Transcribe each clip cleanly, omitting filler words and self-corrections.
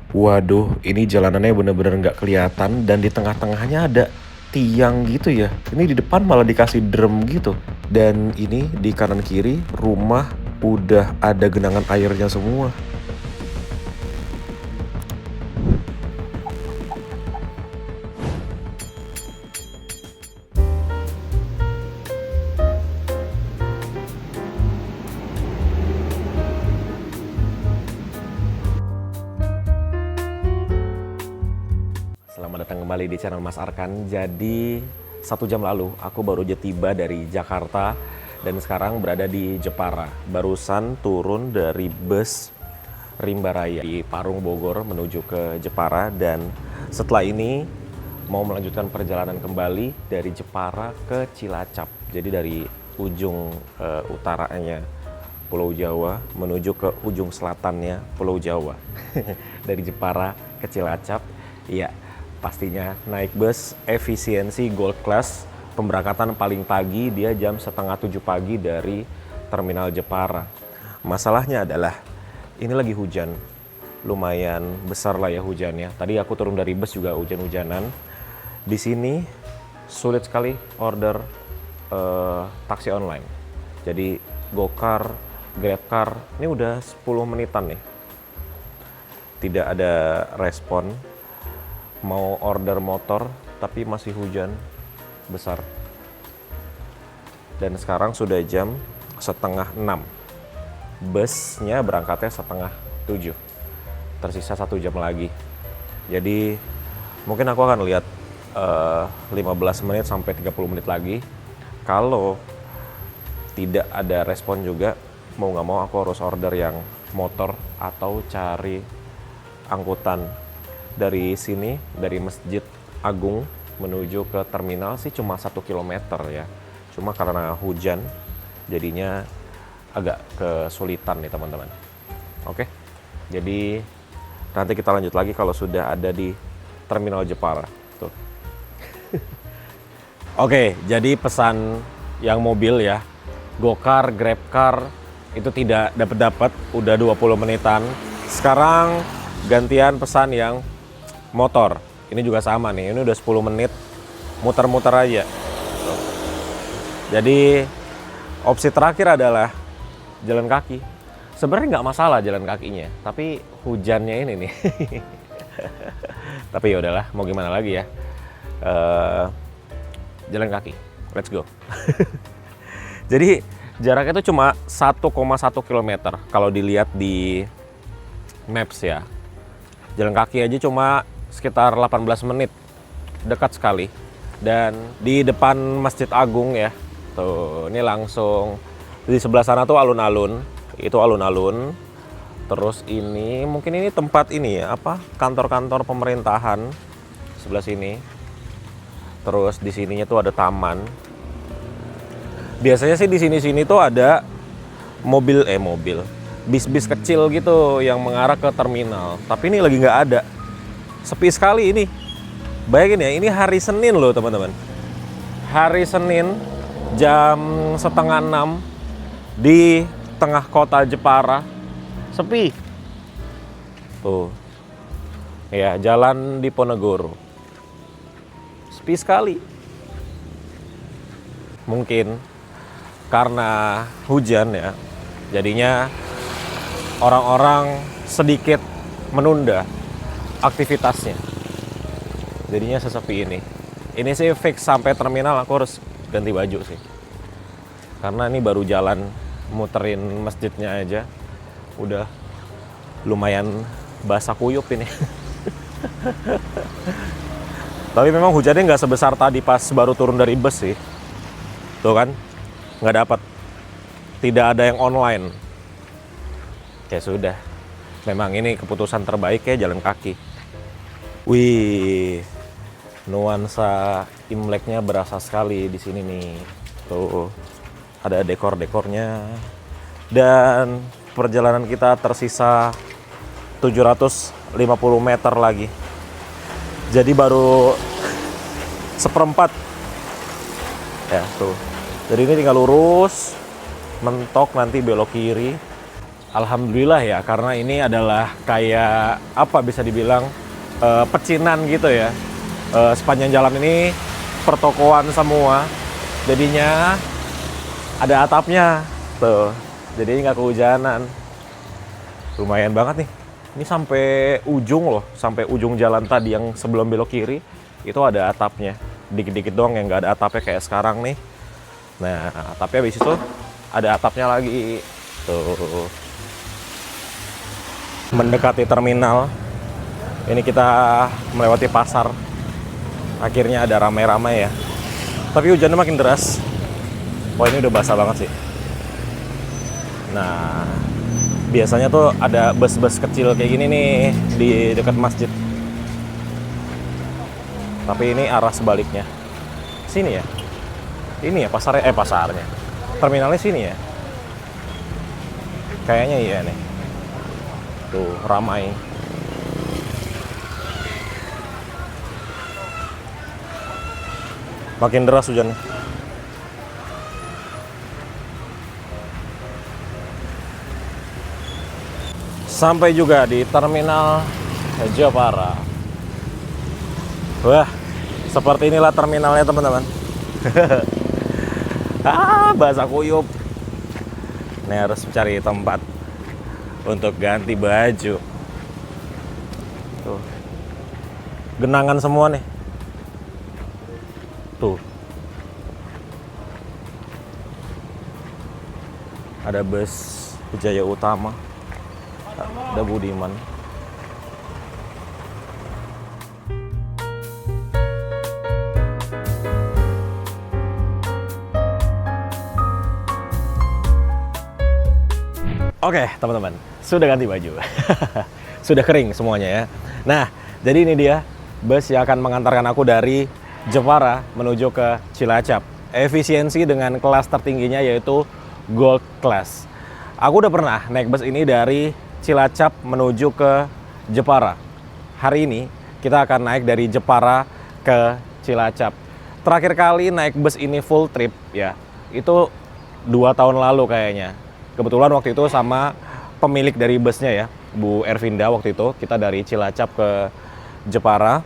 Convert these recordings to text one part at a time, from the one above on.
Waduh, ini jalanannya bener-bener nggak kelihatan dan di tengah-tengahnya ada tiang gitu ya. Ini di depan malah dikasih drum gitu. Dan ini di kanan kiri rumah udah ada genangan airnya semua. Selamat datang kembali di channel Mas Arkan. Jadi 1 jam lalu aku baru aja tiba dari Jakarta dan sekarang berada di Jepara. Barusan turun dari bus Rimba Raya di Parung Bogor menuju ke Jepara, dan setelah ini mau melanjutkan perjalanan kembali dari Jepara ke Cilacap. Jadi dari ujung utaranya Pulau Jawa menuju ke ujung selatannya Pulau Jawa. Dari Jepara ke Cilacap. Iya, pastinya naik bus efisiensi Gold Class. Pemberangkatan paling pagi dia jam setengah 7 pagi dari Terminal Jepara. Masalahnya adalah ini lagi hujan, lumayan besar lah ya hujannya. Tadi aku turun dari bus juga hujan-hujanan. Di sini sulit sekali order taksi online. Jadi Gokar, Grabcar, ini udah 10 menitan nih. Tidak ada respon. Mau order motor, tapi masih hujan besar. Dan sekarang sudah jam setengah 6. Busnya berangkatnya setengah 7. Tersisa 1 jam lagi. Jadi mungkin aku akan lihat 15 menit sampai 30 menit lagi. Kalau tidak ada respon juga, mau nggak mau aku harus order yang motor atau cari angkutan. Dari sini, dari Masjid Agung menuju ke terminal sih cuma 1 kilometer ya. Cuma karena hujan jadinya agak kesulitan nih teman-teman. Oke, jadi nanti kita lanjut lagi kalau sudah ada di Terminal Jepara. Tuh. Oke, jadi pesan yang mobil ya, Gokar, Grabcar itu tidak dapat, udah 20 menitan. Sekarang gantian pesan yang motor. Ini juga sama nih, ini udah 10 menit muter-muter aja. Tuh. Jadi opsi terakhir adalah jalan kaki. Sebenarnya nggak masalah jalan kakinya, tapi hujannya ini nih. Tapi ya udahlah, mau gimana lagi ya. Jalan kaki, let's go. Jadi jaraknya itu cuma 1,1 km kalau dilihat di maps ya. Jalan kaki aja cuma sekitar 18 menit, dekat sekali. Dan di depan Masjid Agung ya, tuh ini langsung di sebelah sana tuh alun-alun, itu alun-alun. Terus ini mungkin ini tempat ini ya, apa, kantor-kantor pemerintahan sebelah sini. Terus di sininya tuh ada taman. Biasanya sih di sini-sini tuh ada mobil, bis-bis kecil gitu yang mengarah ke terminal. Tapi ini lagi nggak ada, sepi sekali ini. Bayangin ya, ini hari Senin loh teman-teman. Hari Senin jam setengah 6 di tengah kota Jepara, sepi. Tuh, ya jalan di Ponegoro, sepi sekali. Mungkin karena hujan ya, jadinya orang-orang sedikit menunda aktivitasnya. Jadinya sesepi ini. Ini sih fix sampai terminal aku harus ganti baju sih. Karena ini baru jalan muterin masjidnya aja udah lumayan basah kuyup ini. Tapi memang hujannya nggak sebesar tadi pas baru turun dari bus sih. Tuh kan, nggak dapat. Tidak ada yang online. Ya sudah, memang ini keputusan terbaik ya, jalan kaki. Wih, nuansa Imleknya berasa sekali di sini nih. Tuh, ada dekor-dekornya. Dan perjalanan kita tersisa 750 meter lagi. Jadi baru seperempat. Ya tuh. Jadi ini tinggal lurus, mentok nanti belok kiri. Alhamdulillah ya, karena ini adalah kayak apa bisa dibilang pecinan gitu ya. Sepanjang jalan ini pertokoan semua, jadinya ada atapnya tuh, jadi nggak kehujanan. Lumayan banget nih. Ini sampai ujung loh, sampai ujung jalan tadi yang sebelum belok kiri itu ada atapnya. Dikit-dikit doang yang nggak ada atapnya kayak sekarang nih. Nah, tapi habis itu ada atapnya lagi tuh. Mendekati terminal, ini kita melewati pasar. Akhirnya ada ramai-ramai ya. Tapi hujannya makin deras. Wah, ini udah basah banget sih. Nah, biasanya tuh ada bus-bus kecil kayak gini nih di dekat masjid. Tapi ini arah sebaliknya. Sini ya. Ini ya pasarnya. Terminalnya sini ya. Kayaknya iya nih. Tuh, ramai. Makin deras hujannya. Sampai juga di terminal Jepara. Wah, seperti inilah terminalnya teman-teman. Basah kuyup. Ini harus cari tempat untuk ganti baju. Tuh. Genangan semua nih. Tuh. Ada bus Wijaya Utama. Ada Budiman. Oke, teman-teman, sudah ganti baju. Sudah kering semuanya ya. Nah, jadi ini dia bus yang akan mengantarkan aku dari Jepara menuju ke Cilacap. Efisiensi dengan kelas tertingginya yaitu Gold Class. Aku udah pernah naik bus ini dari Cilacap menuju ke Jepara. Hari ini kita akan naik dari Jepara ke Cilacap. Terakhir kali naik bus ini full trip ya, itu 2 tahun lalu kayaknya. Kebetulan waktu itu sama pemilik dari busnya ya, Bu Ervinda. Waktu itu kita dari Cilacap ke Jepara.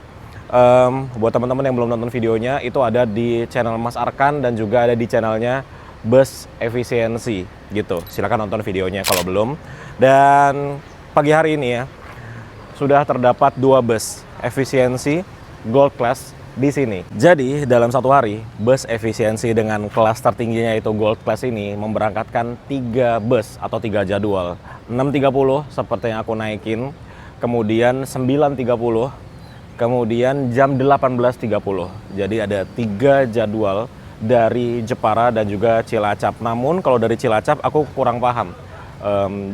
Buat teman-teman yang belum nonton videonya, itu ada di channel Mas Arkan dan juga ada di channelnya Bus Efisiensi gitu. Silahkan nonton videonya kalau belum. Dan pagi hari ini ya, sudah terdapat 2 bus Efisiensi Gold Class di sini. Jadi dalam satu hari, bus efisiensi dengan kelas tertingginya itu Gold Class ini memberangkatkan 3 bus atau 3 jadwal. 6.30 seperti yang aku naikin, kemudian 9.30, kemudian jam 18.30. Jadi ada 3 jadwal dari Jepara dan juga Cilacap. Namun kalau dari Cilacap aku kurang paham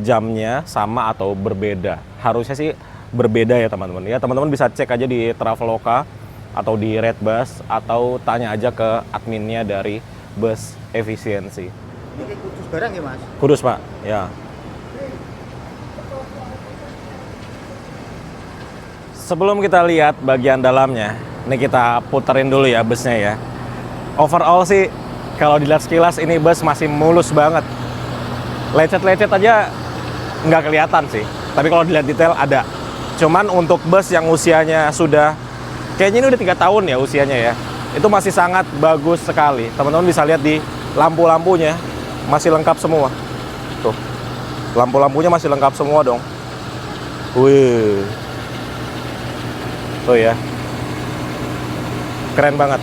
jamnya sama atau berbeda. Harusnya sih berbeda ya teman-teman. Ya teman-teman bisa cek aja di Traveloka atau di Redbus, atau tanya aja ke adminnya dari Bus Efisiensi. Ini kayak Kudus barang ya Mas? Kudus Pak, ya. Sebelum kita lihat bagian dalamnya, ini kita puterin dulu ya busnya ya. Overall sih, kalau dilihat sekilas ini bus masih mulus banget. Lecet-lecet aja nggak kelihatan sih, tapi kalau dilihat detail ada. Cuman untuk bus yang usianya sudah kayaknya ini udah 3 tahun ya usianya ya. Itu masih sangat bagus sekali. Teman-teman bisa lihat di lampu-lampunya masih lengkap semua. Tuh. Lampu-lampunya masih lengkap semua dong. Wih. Tuh ya. Keren banget.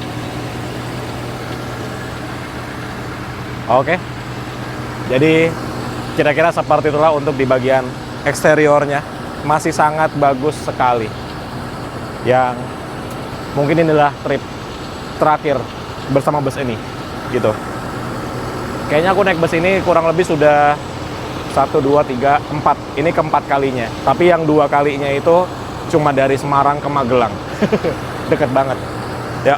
Oke. Jadi kira-kira seperti itulah untuk di bagian eksteriornya. Masih sangat bagus sekali. Yang mungkin inilah trip terakhir bersama bus ini, gitu. Kayaknya aku naik bus ini kurang lebih sudah 1, 2, 3, 4. Ini keempat kalinya. Tapi yang 2 kalinya itu cuma dari Semarang ke Magelang. Deket banget. Ya,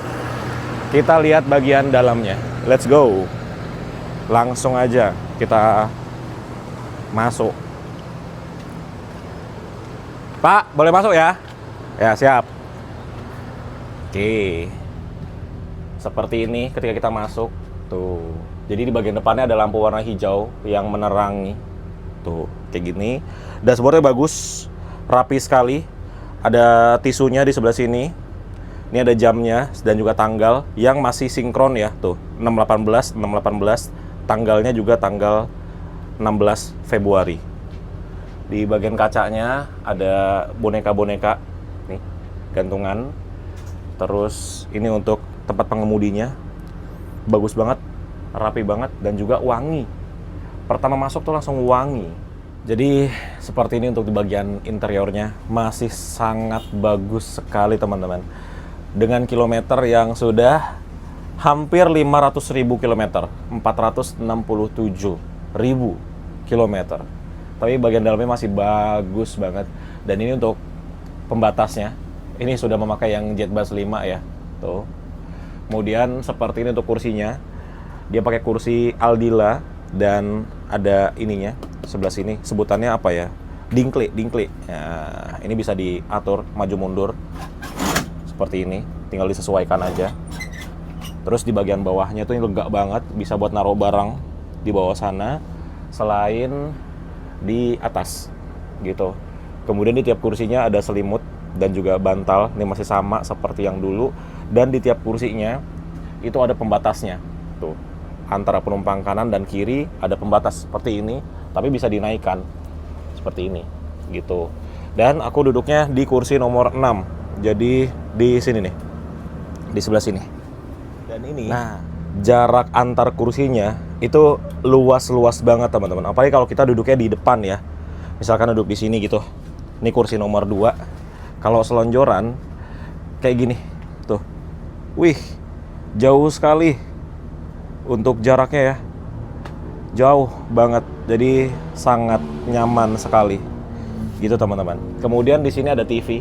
kita lihat bagian dalamnya. Let's go. Langsung aja kita masuk. Pak, boleh masuk ya? Ya, siap. Oke, seperti ini ketika kita masuk tuh. Jadi di bagian depannya ada lampu warna hijau yang menerangi. Tuh, kayak gini. Dashboardnya bagus, rapi sekali. Ada tisunya di sebelah sini. Ini ada jamnya dan juga tanggal yang masih sinkron ya. Tuh, 618, 618. Tanggalnya juga tanggal 16 Februari. Di bagian kacanya ada boneka-boneka nih, gantungan. Terus ini untuk tempat pengemudinya. Bagus banget, rapi banget dan juga wangi. Pertama masuk tuh langsung wangi. Jadi seperti ini untuk di bagian interiornya. Masih sangat bagus sekali teman-teman. Dengan kilometer yang sudah hampir 500.000 kilometer. 467.000 kilometer. Tapi bagian dalamnya masih bagus banget. Dan ini untuk pembatasnya. Ini sudah memakai yang Jetbus 5 ya. Tuh. Kemudian seperti ini untuk kursinya. Dia pakai kursi Aldila. Dan ada ininya sebelah sini, sebutannya apa ya, dingklik. Nah, ini bisa diatur maju mundur seperti ini, tinggal disesuaikan aja. Terus di bagian bawahnya tuh ini lega banget, bisa buat naruh barang di bawah sana selain di atas gitu. Kemudian di tiap kursinya ada selimut dan juga bantal, ini masih sama seperti yang dulu. Dan di tiap kursinya itu ada pembatasnya tuh. Antara penumpang kanan dan kiri ada pembatas seperti ini, tapi bisa dinaikkan seperti ini gitu. Dan aku duduknya di kursi nomor 6. Jadi di sini nih. Di sebelah sini. Dan ini jarak antar kursinya itu luas banget teman-teman. Apalagi kalau kita duduknya di depan ya. Misalkan duduk di sini gitu. Ini kursi nomor 2. Kalau selonjoran kayak gini. Tuh. Wih, jauh sekali. Untuk jaraknya ya, jauh banget, jadi sangat nyaman sekali, gitu teman-teman. Kemudian di sini ada TV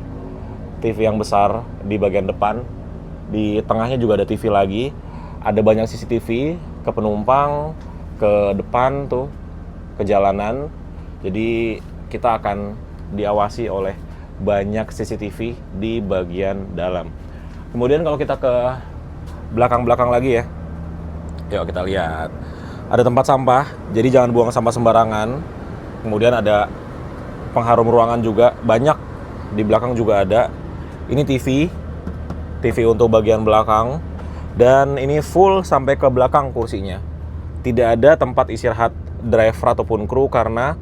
yang besar di bagian depan, di tengahnya juga ada TV lagi, ada banyak CCTV ke penumpang, ke depan tuh, ke jalanan. Jadi kita akan diawasi oleh banyak CCTV di bagian dalam. Kemudian kalau kita ke belakang-belakang lagi ya. Yuk kita lihat. Ada tempat sampah, jadi jangan buang sampah sembarangan. Kemudian ada pengharum ruangan juga, banyak. Di belakang juga ada. Ini TV untuk bagian belakang. Dan ini full sampai ke belakang kursinya. Tidak ada tempat istirahat driver ataupun kru karena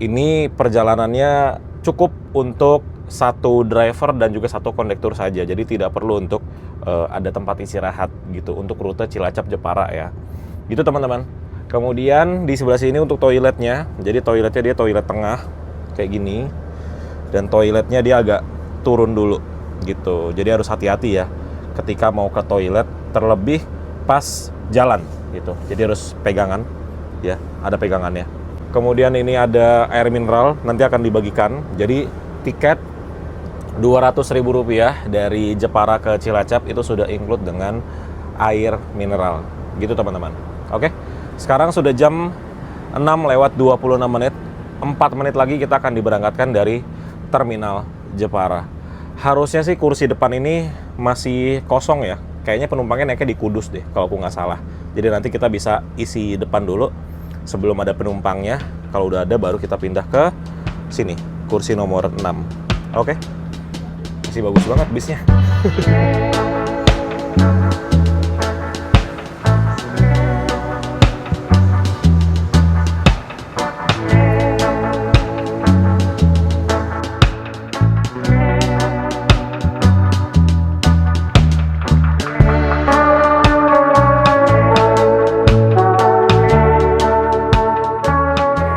ini perjalanannya cukup untuk satu driver dan juga satu kondektur saja. Jadi tidak perlu untuk ada tempat istirahat gitu untuk rute Cilacap Jepara ya. Gitu teman-teman. Kemudian di sebelah sini untuk toiletnya. Jadi toiletnya dia toilet tengah kayak gini. Dan toiletnya dia agak turun dulu gitu. Jadi harus hati-hati ya ketika mau ke toilet, terlebih pas jalan gitu. Jadi harus pegangan ya, ada pegangannya. Kemudian ini ada air mineral nanti akan dibagikan. Jadi tiket Rp200.000 dari Jepara ke Cilacap itu sudah include dengan air mineral. Gitu teman-teman. Oke. Sekarang sudah jam 6:26. 4 menit lagi kita akan diberangkatkan dari terminal Jepara. Harusnya sih kursi depan ini masih kosong ya. Kayaknya penumpangnya naiknya di Kudus deh kalau aku nggak salah. Jadi nanti kita bisa isi depan dulu sebelum ada penumpangnya. Kalau udah ada baru kita pindah ke sini, kursi nomor 6. Oke. Masih bagus banget bisnya.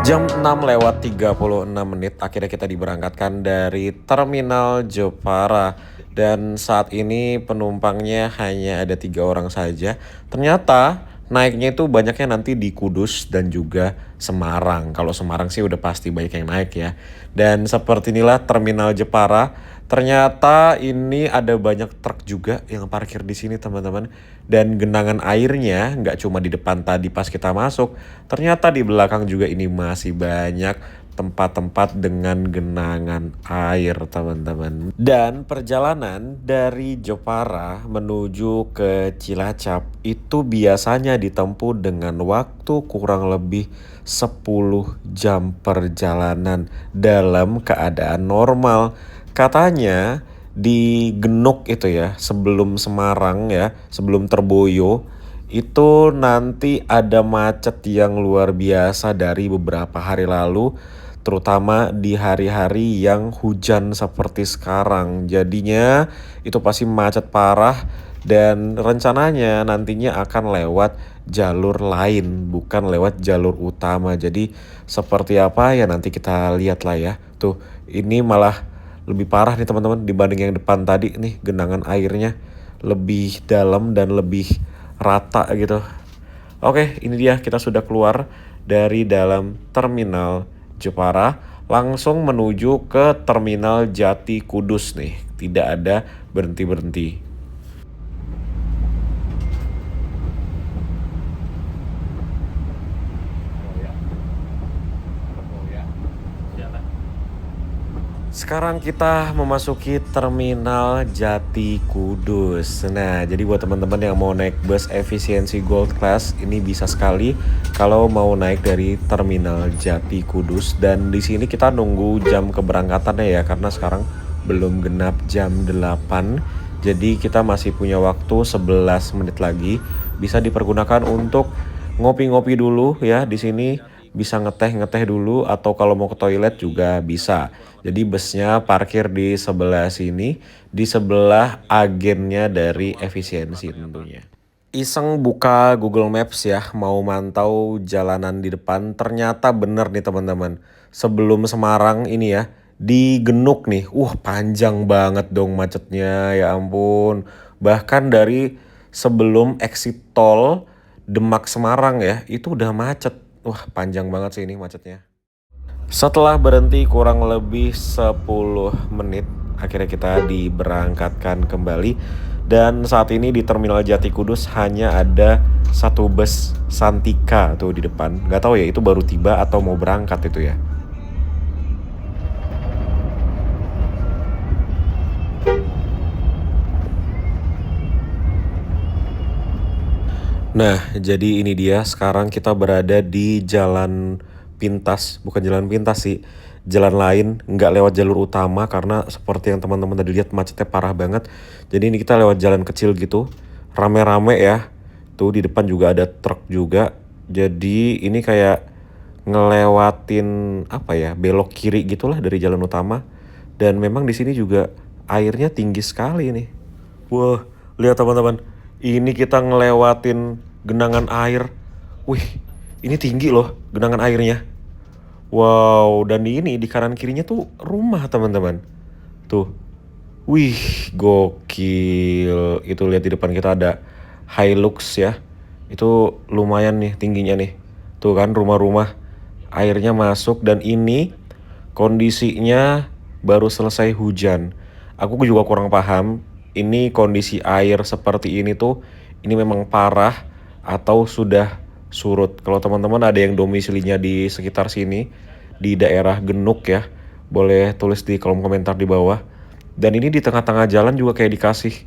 Jam 6:36 akhirnya kita diberangkatkan dari terminal Jepara. Dan saat ini penumpangnya hanya ada 3 orang saja. Ternyata naiknya itu banyaknya nanti di Kudus dan juga Semarang. Kalau Semarang sih udah pasti banyak yang naik ya. Dan seperti inilah terminal Jepara. Ternyata ini ada banyak truk juga yang parkir di sini teman-teman. Dan genangan airnya nggak cuma di depan tadi pas kita masuk. Ternyata di belakang juga ini masih banyak tempat-tempat dengan genangan air, teman-teman. Dan perjalanan dari Jepara menuju ke Cilacap itu biasanya ditempuh dengan waktu kurang lebih 10 jam perjalanan dalam keadaan normal. Katanya di Genuk itu ya, sebelum Semarang ya, sebelum Terboyo, itu nanti ada macet yang luar biasa dari beberapa hari lalu, terutama di hari-hari yang hujan seperti sekarang. Jadinya itu pasti macet parah dan rencananya nantinya akan lewat jalur lain, bukan lewat jalur utama. Jadi seperti apa ya nanti kita lihat lah ya. Tuh, ini malah lebih parah nih teman-teman dibanding yang depan tadi nih, genangan airnya lebih dalam dan lebih rata gitu. Oke, ini dia kita sudah keluar dari dalam terminal Jepara, langsung menuju ke terminal Jati Kudus nih. Tidak ada berhenti-berhenti. Sekarang kita memasuki terminal Jati Kudus. Nah, jadi buat teman-teman yang mau naik bus efisiensi Gold Class, ini bisa sekali kalau mau naik dari terminal Jati Kudus. Dan di sini kita nunggu jam keberangkatannya ya, karena sekarang belum genap jam 8. Jadi kita masih punya waktu 11 menit lagi. Bisa dipergunakan untuk ngopi-ngopi dulu ya di sini. Bisa ngeteh dulu, atau kalau mau ke toilet juga bisa. Jadi busnya parkir di sebelah sini, di sebelah agennya dari efisiensi tentunya. Iseng buka Google Maps ya, mau mantau jalanan di depan. Ternyata bener nih teman-teman, sebelum Semarang ini ya, di Genuk nih, panjang banget dong macetnya, ya ampun. Bahkan dari sebelum exit tol Demak Semarang ya, itu udah macet. Panjang banget sih ini macetnya. Setelah berhenti kurang lebih 10 menit, akhirnya kita diberangkatkan kembali. Dan saat ini di terminal Jati Kudus hanya ada satu bus Santika tuh di depan. Gak tahu ya itu baru tiba atau mau berangkat itu ya. Nah, jadi ini dia, sekarang kita berada di jalan pintas, bukan jalan pintas sih, jalan lain, nggak lewat jalur utama karena seperti yang teman-teman tadi lihat macetnya parah banget. Jadi ini kita lewat jalan kecil gitu, rame-rame ya. Tuh di depan juga ada truk juga. Jadi ini kayak ngelewatin apa ya, belok kiri gitulah dari jalan utama. Dan memang di sini juga airnya tinggi sekali nih. Wah, lihat teman-teman. Ini kita ngelewatin genangan air. Wih, ini tinggi loh genangan airnya. Wow, dan ini di kanan kirinya tuh rumah teman-teman. Tuh. Wih, gokil. Itu lihat di depan kita ada Hilux ya. Itu lumayan nih tingginya nih. Tuh kan rumah-rumah. Airnya masuk dan ini kondisinya baru selesai hujan. Aku juga kurang paham. Ini kondisi air seperti ini tuh, ini memang parah atau sudah surut. Kalau teman-teman ada yang domisilinya di sekitar sini, di daerah Genuk ya, boleh tulis di kolom komentar di bawah. Dan ini di tengah-tengah jalan juga kayak dikasih,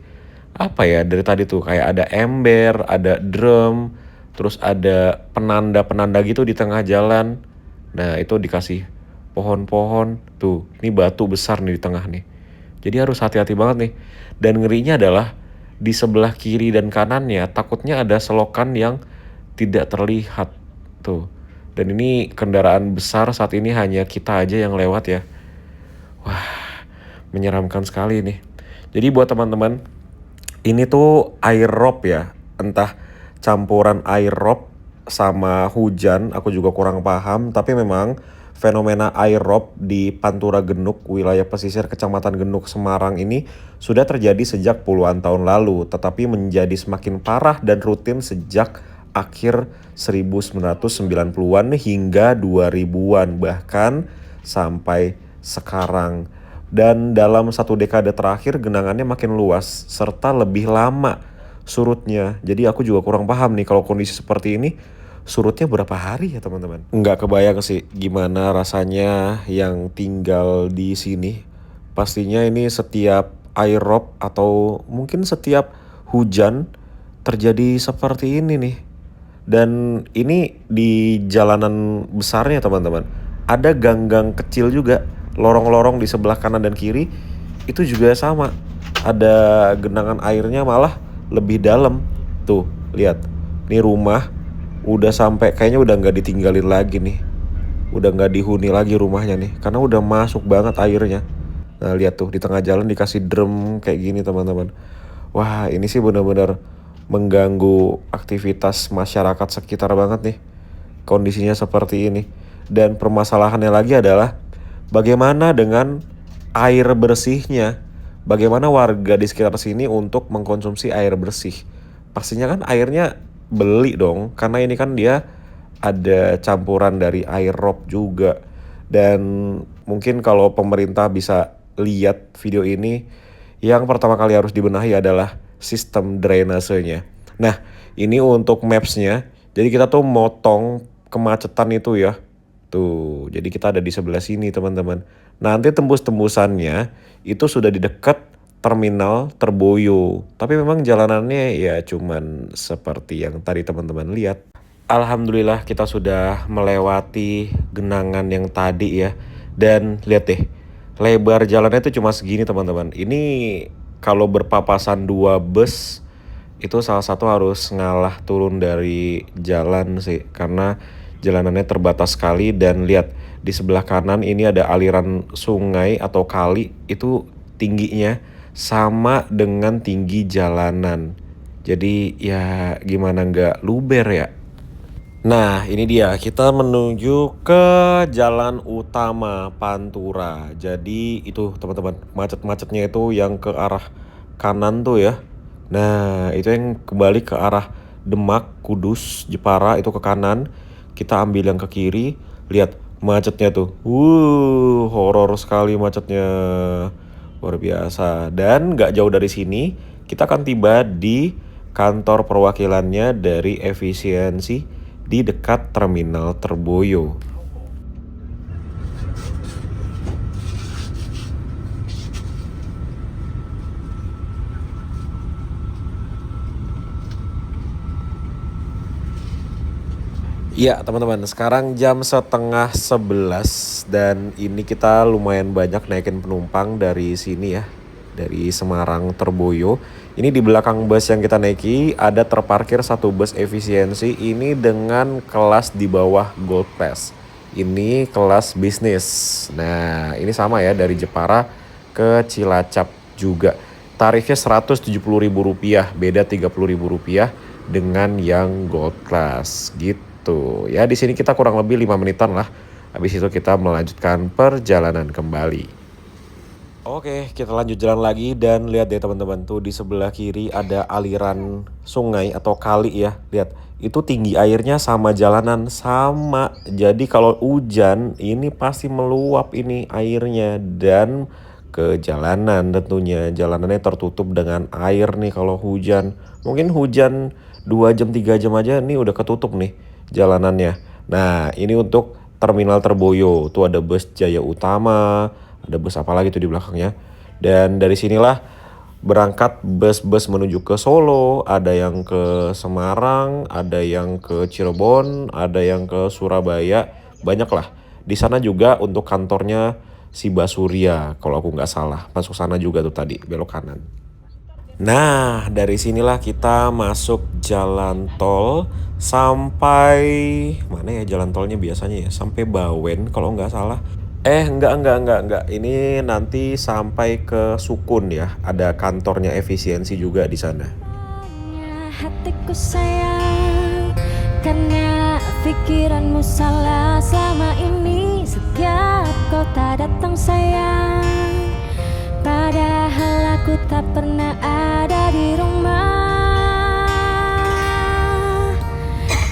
apa ya, dari tadi tuh kayak ada ember, ada drum, terus ada penanda-penanda gitu di tengah jalan. Nah itu dikasih pohon-pohon, tuh ini batu besar nih di tengah nih. Jadi harus hati-hati banget nih. Dan ngerinya adalah di sebelah kiri dan kanannya takutnya ada selokan yang tidak terlihat. Tuh. Dan ini kendaraan besar saat ini hanya kita aja yang lewat ya. Wah, menyeramkan sekali nih. Jadi buat teman-teman, ini tuh air rob ya. Entah campuran air rob sama hujan, aku juga kurang paham. Tapi memang fenomena air rob di Pantura Genuk, wilayah pesisir Kecamatan Genuk, Semarang ini sudah terjadi sejak puluhan tahun lalu, tetapi menjadi semakin parah dan rutin sejak akhir 1990-an hingga 2000-an, bahkan sampai sekarang. Dan dalam satu dekade terakhir genangannya makin luas serta lebih lama surutnya. Jadi aku juga kurang paham nih kalau kondisi seperti ini surutnya berapa hari ya teman-teman. Nggak kebayang sih gimana rasanya yang tinggal di sini. Pastinya ini setiap air rob atau mungkin setiap hujan terjadi seperti ini nih. Dan ini di jalanan besarnya teman-teman. Ada gang-gang kecil juga, lorong-lorong di sebelah kanan dan kiri itu juga sama. Ada genangan airnya malah lebih dalam. Tuh, lihat. Ini rumah udah sampai kayaknya udah nggak ditinggalin lagi nih. Udah nggak dihuni lagi rumahnya nih karena udah masuk banget airnya. Nah, lihat tuh di tengah jalan dikasih drum kayak gini teman-teman. Wah, ini sih benar-benar mengganggu aktivitas masyarakat sekitar banget nih. Kondisinya seperti ini. Dan permasalahannya lagi adalah bagaimana dengan air bersihnya? Bagaimana warga di sekitar sini untuk mengkonsumsi air bersih? Pastinya kan airnya beli dong, karena ini kan dia ada campuran dari air rob juga. Dan mungkin kalau pemerintah bisa lihat video ini, yang pertama kali harus dibenahi adalah sistem drainasenya. Nah, ini untuk mapsnya. Jadi kita tuh motong kemacetan itu ya. Tuh, jadi kita ada di sebelah sini teman-teman. Nanti tembus-tembusannya itu sudah di dekat terminal Terboyo. Tapi memang jalanannya ya cuman seperti yang tadi teman-teman lihat. Alhamdulillah kita sudah melewati genangan yang tadi ya. Dan lihat deh, lebar jalannya itu cuma segini teman-teman. Ini kalau berpapasan dua bus itu salah satu harus ngalah turun dari jalan sih karena jalanannya terbatas sekali. Dan lihat di sebelah kanan ini ada aliran sungai atau kali itu tingginya sama dengan tinggi jalanan. Jadi ya gimana nggak luber ya. Nah, ini dia kita menuju ke jalan utama Pantura. Jadi itu teman-teman, macet-macetnya itu yang ke arah kanan tuh ya. Nah, itu yang kembali ke arah Demak, Kudus, Jepara itu ke kanan. Kita ambil yang ke kiri. Lihat macetnya tuh. Horor sekali macetnya. Luar biasa. Dan gak jauh dari sini kita akan tiba di kantor perwakilannya dari Efisiensi di dekat terminal Terboyo. Ya teman-teman, sekarang jam 10:30 dan ini kita lumayan banyak naikin penumpang dari sini ya, dari Semarang Terboyo. Ini di belakang bus yang kita naiki ada terparkir satu bus efisiensi ini dengan kelas di bawah Gold Pass. Ini kelas bisnis. Nah ini sama ya dari Jepara ke Cilacap juga. Tarifnya Rp170.000, beda Rp30.000 dengan yang Gold Class gitu. Ya di sini kita kurang lebih 5 menitan lah. Habis itu kita melanjutkan perjalanan kembali. Oke, kita lanjut jalan lagi dan lihat deh teman-teman tuh di sebelah kiri ada aliran sungai atau kali ya. Lihat, itu tinggi airnya sama jalanan sama. Jadi kalau hujan ini pasti meluap ini airnya dan ke jalanan tentunya. Jalanannya tertutup dengan air nih kalau hujan. Mungkin hujan 2 jam 3 jam aja nih udah ketutup nih jalanannya. Nah, ini untuk terminal Terboyo. Tuh ada bus Jaya Utama. Ada bus apa lagi tuh di belakangnya. Dan dari sinilah berangkat bus-bus menuju ke Solo. Ada yang ke Semarang, ada yang ke Cirebon, ada yang ke Surabaya. Banyak lah. Di sana juga untuk kantornya Siba Surya kalau aku nggak salah. Masuk sana juga tuh tadi, belok kanan. Nah, dari sinilah kita masuk jalan tol sampai mana ya jalan tolnya biasanya ya? Sampai Bawen kalau nggak salah. Enggak. Ini nanti sampai ke Sukun ya. Ada kantornya efisiensi juga di sana. Hatiku sayang, karena pikiranmu salah selama ini. Setiap kau tak datang sayang, padahal aku tak pernah ada di rumah.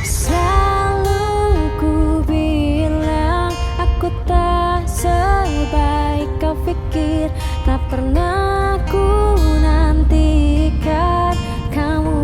Selalu ku bilang aku tak sebaik kau pikir. Tak pernah ku nantikan kamu.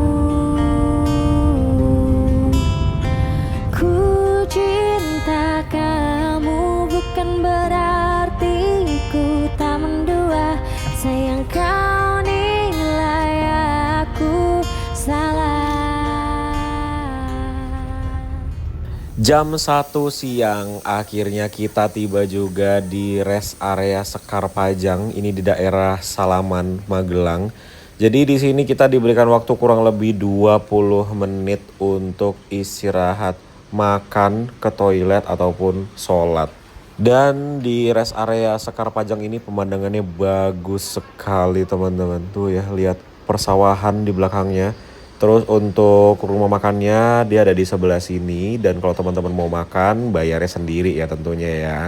Jam 1 siang, akhirnya kita tiba juga di rest area Sekar Pajang. Ini di daerah Salaman, Magelang. Jadi di sini kita diberikan waktu kurang lebih 20 menit untuk istirahat, makan, ke toilet ataupun sholat. Dan di rest area Sekar Pajang ini pemandangannya bagus sekali teman-teman. Tuh ya, lihat persawahan di belakangnya. Terus untuk rumah makannya dia ada di sebelah sini, dan kalau teman-teman mau makan bayarnya sendiri ya tentunya ya.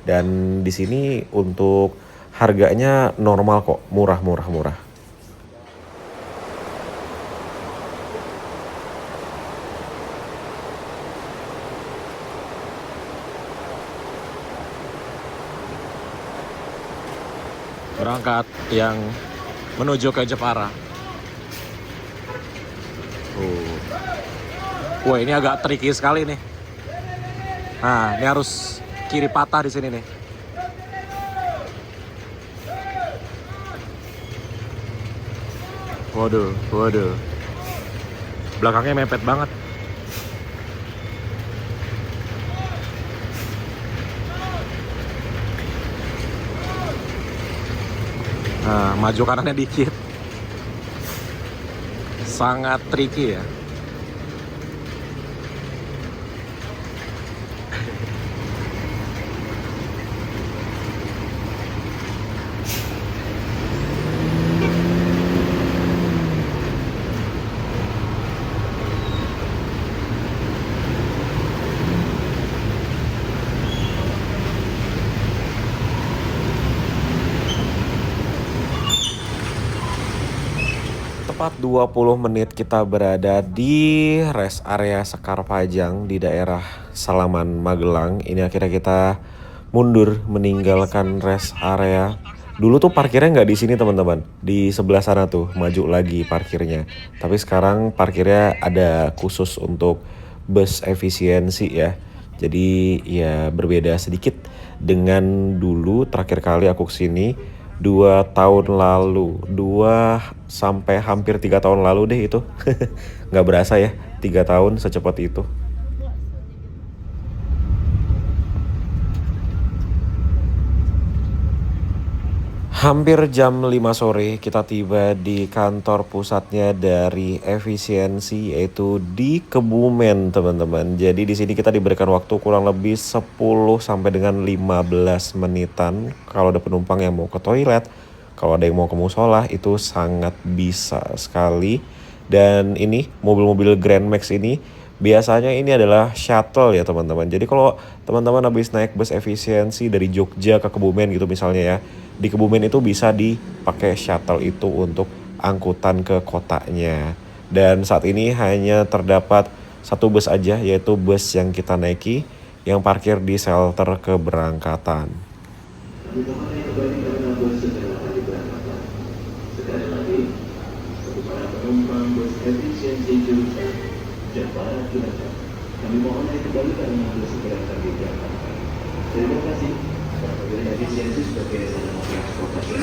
Dan di sini untuk harganya normal kok, murah. Berangkat yang menuju ke Jepara. Wah, ini agak tricky sekali nih. Nah, ini harus kiri patah di sini nih. Waduh. Belakangnya mepet banget. Nah, maju kanannya dikit. Sangat tricky ya. Tepat 20 menit kita berada di rest area Sekar Pajang di daerah Salaman, Magelang. Ini akhirnya kita mundur meninggalkan rest area. Dulu tuh parkirnya nggak di sini teman-teman, di sebelah sana tuh, maju lagi parkirnya. Tapi sekarang parkirnya ada khusus untuk bus efisiensi ya. Jadi ya berbeda sedikit dengan dulu terakhir kali aku kesini 2 tahun lalu, 2 sampai hampir 3 tahun lalu deh itu. Nggak berasa ya, 3 tahun secepat itu. Hampir jam 5 sore kita tiba di kantor pusatnya dari efisiensi, yaitu di Kebumen teman-teman. Jadi di sini kita diberikan waktu kurang lebih 10 sampai dengan 15 menitan. Kalau ada penumpang yang mau ke toilet, kalau ada yang mau ke musola, itu sangat bisa sekali. Dan ini mobil-mobil Grand Max ini biasanya ini adalah shuttle ya teman-teman. Jadi kalau teman-teman habis naik bus efisiensi dari Jogja ke Kebumen gitu misalnya ya, di Kebumen itu bisa dipakai shuttle itu untuk angkutan ke kotanya. Dan saat ini hanya terdapat 1 bus aja, yaitu bus yang kita naiki yang parkir di shelter keberangkatan. Kami mohon kembali karena harus segera terbicara. Terima kasih. Kemudian efisiensi sebagai sarana transportasi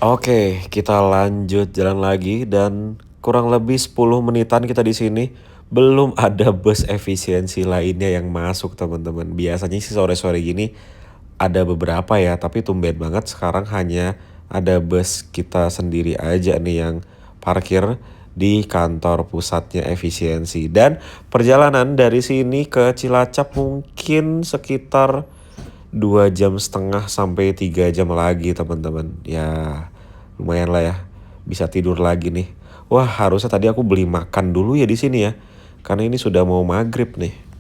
Oke, kita lanjut jalan lagi dan kurang lebih 10 menitan kita di sini. Belum ada bus efisiensi lainnya yang masuk teman-teman. Biasanya sih sore-sore gini ada beberapa ya, tapi tumben banget sekarang hanya ada bus kita sendiri aja nih yang parkir di kantor pusatnya efisiensi. Dan perjalanan dari sini ke Cilacap mungkin sekitar 2,5 jam sampai 3 jam lagi teman-teman. Ya lumayan lah ya, bisa tidur lagi nih. Wah, harusnya tadi aku beli makan dulu ya di sini ya, karena ini sudah mau maghrib nih.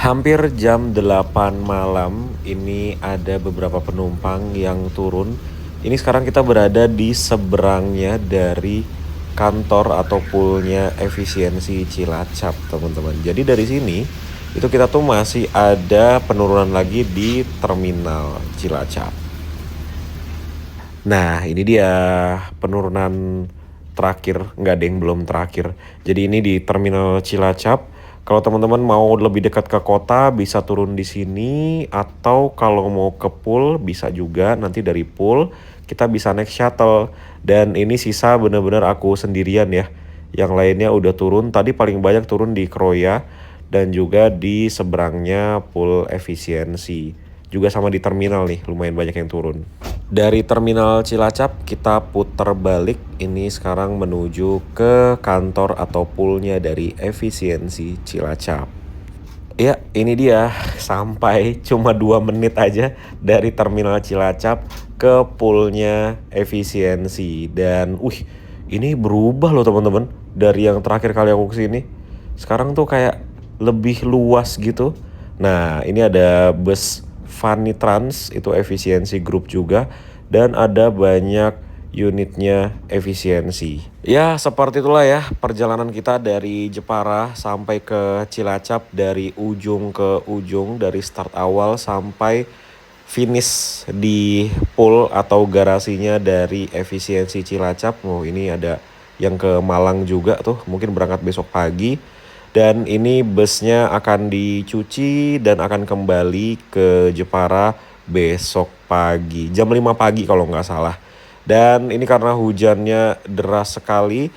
Hampir jam 8 malam, ini ada beberapa penumpang yang turun. Ini sekarang kita berada di seberangnya dari kantor atau poolnya efisiensi Cilacap, teman-teman. Jadi dari sini, itu kita tuh masih ada penurunan lagi di terminal Cilacap. Nah, ini dia penurunan terakhir, nggak ada yang belum terakhir. Jadi ini di terminal Cilacap. Kalau teman-teman mau lebih dekat ke kota bisa turun di sini, atau kalau mau ke pool bisa juga. Nanti dari pool kita bisa naik shuttle. Dan ini sisa bener-bener aku sendirian ya. Yang lainnya udah turun. Tadi paling banyak turun di Kroya dan juga di seberangnya pool efisiensi. Juga sama di terminal nih, lumayan banyak yang turun. Dari terminal Cilacap kita putar balik, ini sekarang menuju ke kantor atau poolnya dari efisiensi Cilacap. Ya, ini dia, sampai cuma 2 menit aja dari terminal Cilacap ke poolnya efisiensi. Dan ini berubah loh teman-teman dari yang terakhir kali aku kesini. Sekarang tuh kayak lebih luas gitu. Nah, ini ada bus Vanitrans, itu efisiensi grup juga, dan ada banyak unitnya efisiensi. Ya, seperti itulah ya perjalanan kita dari Jepara sampai ke Cilacap, dari ujung ke ujung, dari start awal sampai finish di pool atau garasinya dari efisiensi Cilacap. Oh, ini ada yang ke Malang juga tuh, mungkin berangkat besok pagi. Dan ini busnya akan dicuci dan akan kembali ke Jepara besok pagi. Jam 5 pagi kalau nggak salah. Dan ini karena hujannya deras sekali.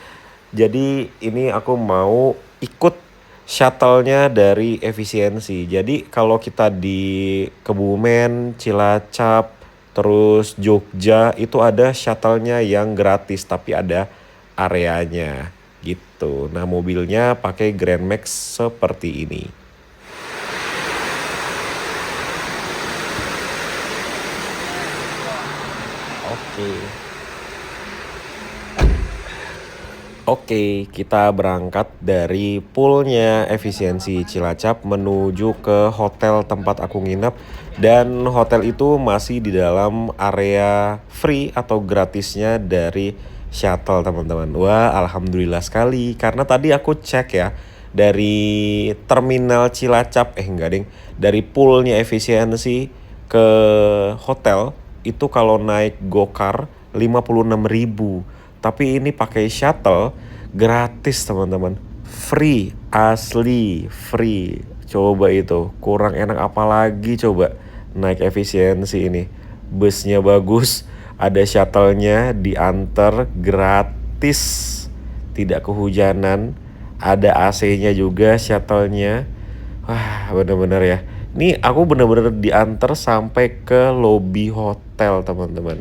Jadi ini aku mau ikut shuttle-nya dari efisiensi. Jadi kalau kita di Kebumen, Cilacap, terus Jogja, itu ada shuttle-nya yang gratis tapi ada areanya gitu. Nah, mobilnya pakai Grand Max seperti ini. Oke, kita berangkat dari poolnya efisiensi Cilacap menuju ke hotel tempat aku nginep. Dan hotel itu masih di dalam area free atau gratisnya dari shuttle, teman-teman. Wah, alhamdulillah sekali. Karena tadi aku cek ya, dari terminal Cilacap, enggak ding, dari poolnya efisiensi ke hotel, itu kalau naik gokar 56.000. Tapi ini pakai shuttle gratis, teman-teman. Free, asli free. Coba itu, kurang enak apalagi coba naik efisiensi ini. Busnya bagus, ada shuttle-nya, diantar gratis, tidak kehujanan, ada AC-nya juga shuttle-nya. Wah, bener-bener ya. Ini aku bener-bener diantar sampai ke lobi hotel, teman-teman.